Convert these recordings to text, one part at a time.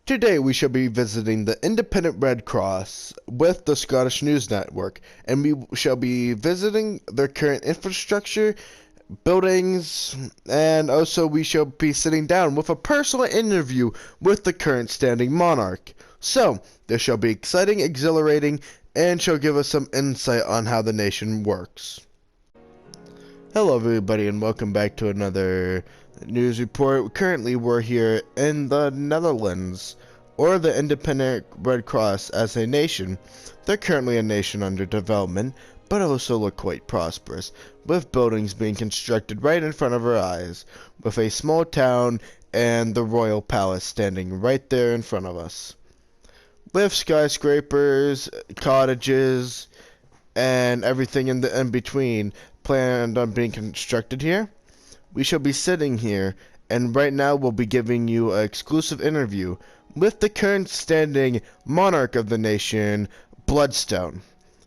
Today we shall be visiting the Independent Red Cross with the Scottish News Network, and we shall be visiting their current infrastructure, buildings, and also we shall be sitting down with a personal interview with the current standing monarch. So, this shall be exciting, exhilarating, and shall give us some insight on how the nation works. Hello everybody and welcome back to another news report. Currently we're here in the Netherlands, or the Independent Red Cross as a nation. They're currently a nation under development, but also look quite prosperous, with buildings being constructed right in front of our eyes, with a small town and the royal palace standing right there in front of us. With skyscrapers, cottages, and everything in between planned on being constructed here. We shall be sitting here, and right now we'll be giving you an exclusive interview with the current standing monarch of the nation, Bloodstone.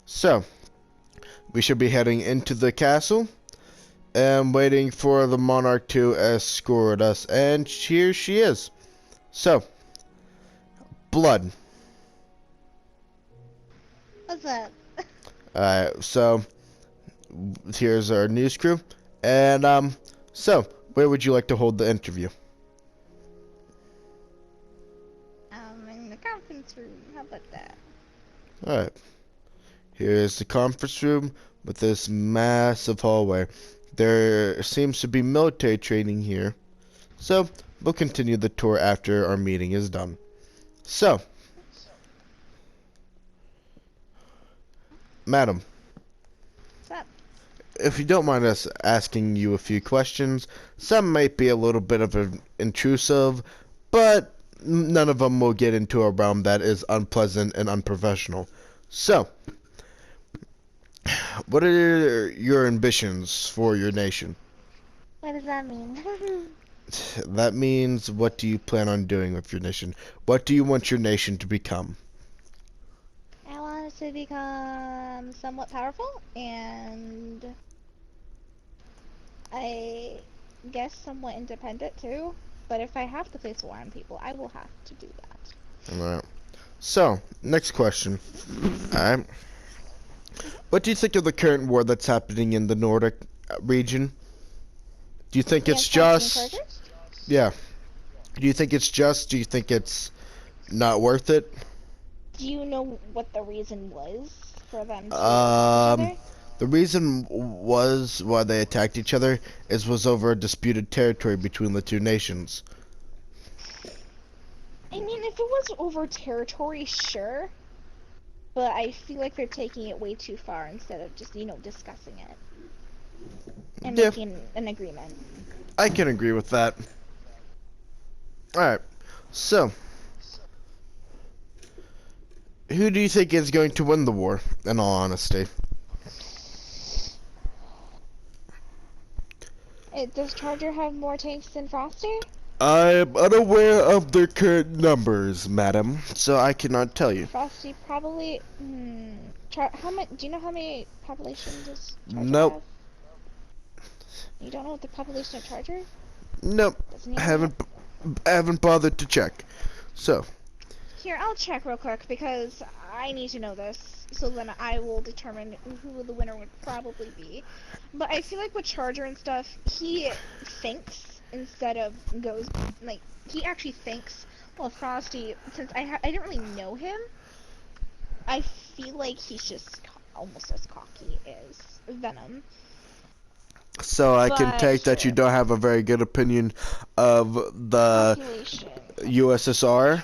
So, we should be heading into the castle and waiting for the monarch to escort us, and here she is. So, Blood. What's up? Alright, so here's our news crew, and so where would you like to hold the interview? In the conference room. How about that? Alright, here's the conference room with this massive hallway. There seems to be military training here, so we'll continue the tour after our meeting is done. So, madam, What's up? if you don't mind us asking you a few questions, some might be a little bit of intrusive, but none of them will get into a realm that is unpleasant and unprofessional. So, what are your ambitions for your nation? What does that mean? That means, what do you plan on doing with your nation? What do you want your nation to become? I want us to become somewhat powerful and I guess somewhat independent too. But if I have to place war on people, I will have to do that. Alright. So, next question. Alright. What do you think of the current war that's happening in the Nordic region? Do you think it's just... Yeah. Do you think it's just? Do you think it's not worth it? Do you know what the reason was for them to attack each other? The reason was why they attacked each other was over a disputed territory between the two nations. I mean, if it was over territory, sure. But I feel like they're taking it way too far instead of just, discussing it. And making an agreement. I can agree with that. Alright, so who do you think is going to win the war, in all honesty? Does Charger have more tanks than Frosty? I'm unaware of their current numbers, madam, so I cannot tell you. Frosty probably. How much? Do you know how many populations does Charger Nope. have? You don't know what the population of Charger? Nope. Haven't bothered to check. So. Here, I'll check real quick because I need to know this, so then I will determine who the winner would probably be. But I feel like with Charger and stuff, he thinks instead of goes, like, he actually thinks. Well, Frosty, since I didn't really know him, I feel like he's just almost as cocky as Venom. So I can take that you don't have a very good opinion of the USSR.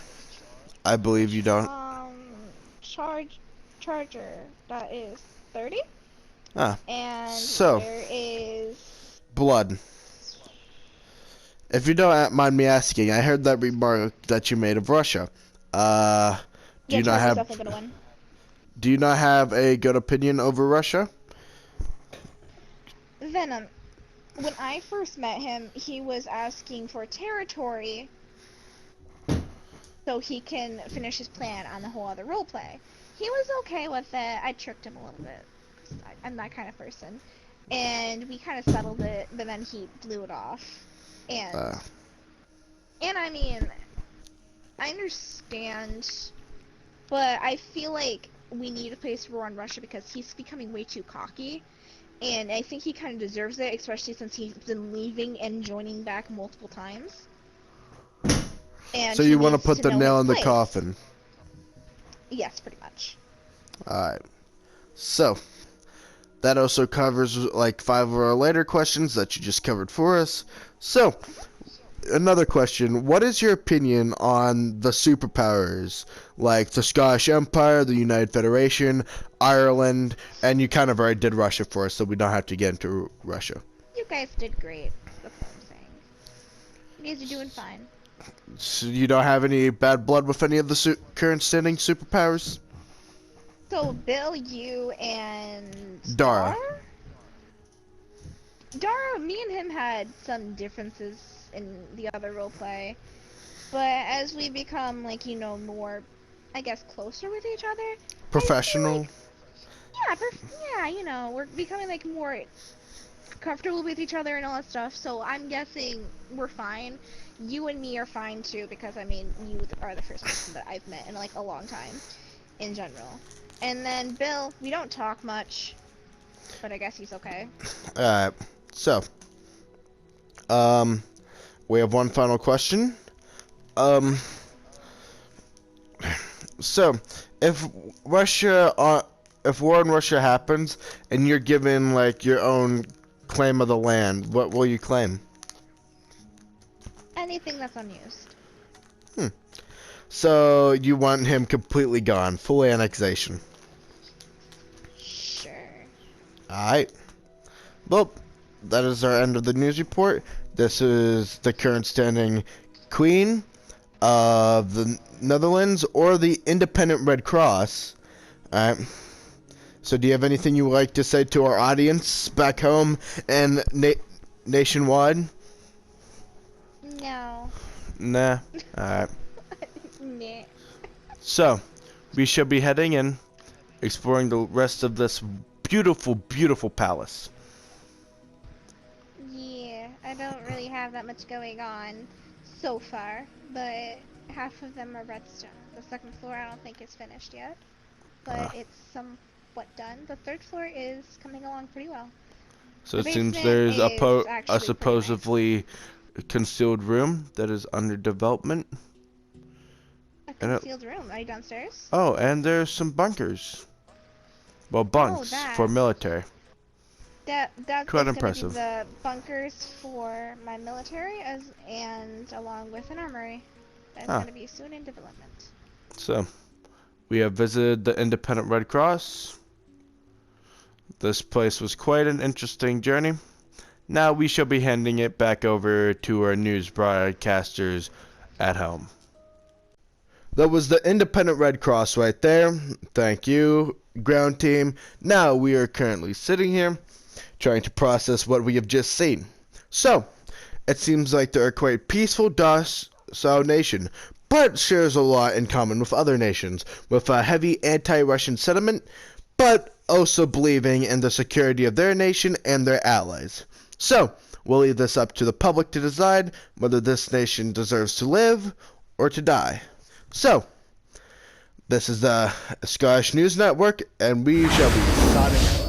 I believe you don't. Charger, that is 30. Ah. And so there is Blood. If you don't mind me asking, I heard that remark that you made of Russia. Do you not have a good opinion over Russia? Venom. When I first met him, he was asking for territory so he can finish his plan on the whole other roleplay. He was okay with it. I tricked him a little bit. I'm that kind of person. And we kind of settled it, but then he blew it off. And I mean, I understand, but I feel like we need to place war on Russia because he's becoming way too cocky, and I think he kind of deserves it, especially since he's been leaving and joining back multiple times. And So he you want to needs put to the know nail his in the place. coffin. Yes, pretty much. Alright. So, that also covers like 5 of our later questions that you just covered for us. So, another question. What is your opinion on the superpowers? Like the Scottish Empire, the United Federation, Ireland, and you kind of already did Russia for us, so we don't have to get into Russia. You guys did great. That's all I'm saying. You guys are doing fine. So you don't have any bad blood with any of the current standing superpowers? So, Bill, you, and Dara. Dara, me and him had some differences in the other roleplay, but as we become, like, you know, more, I guess, closer with each other, I feel Professional? like, yeah, you know, we're becoming, like, more comfortable with each other and all that stuff, so I'm guessing we're fine. You and me are fine, too, because, I mean, you are the first person that I've met in, like, a long time, in general. And then, Bill, we don't talk much, but I guess he's okay. Alright. So, we have one final question. So, if if war in Russia happens and you're given like your own claim of the land, what will you claim? Anything that's unused. So you want him completely gone, full annexation. Sure. Alright. Well, that is our end of the news report. This is the current standing Queen of the Netherlands or the Independent Red Cross. Alright. So do you have anything you would like to say to our audience back home and nationwide? No. Nah. Alright. Nah. So, we shall be heading in, exploring the rest of this beautiful, beautiful palace. Yeah, I don't really have that much going on so far, but half of them are redstone. The second floor I don't think is finished yet, but it's somewhat done. The third floor is coming along pretty well. So The it seems basement there's a is a actually pretty nice. supposedly concealed room that is under development. A And concealed room. Are you downstairs? oh, and there's some bunkers. Well, bunks for That. military. That Quite is going to be impressive. the bunkers for my military, and along with an armory. That's Ah. going to be soon in development. So, we have visited the Independent Red Cross. This place was quite an interesting journey. Now we shall be handing it back over to our news broadcasters at home. That was the Independent Red Cross right there. Thank you, ground team. Now we are currently sitting here trying to process what we have just seen. So, it seems like they're a quite peaceful, docile nation, but shares a lot in common with other nations, with a heavy anti-Russian sentiment, but also believing in the security of their nation and their allies. So, we'll leave this up to the public to decide whether this nation deserves to live or to die. So, this is the Scottish News Network, and we shall be signing out.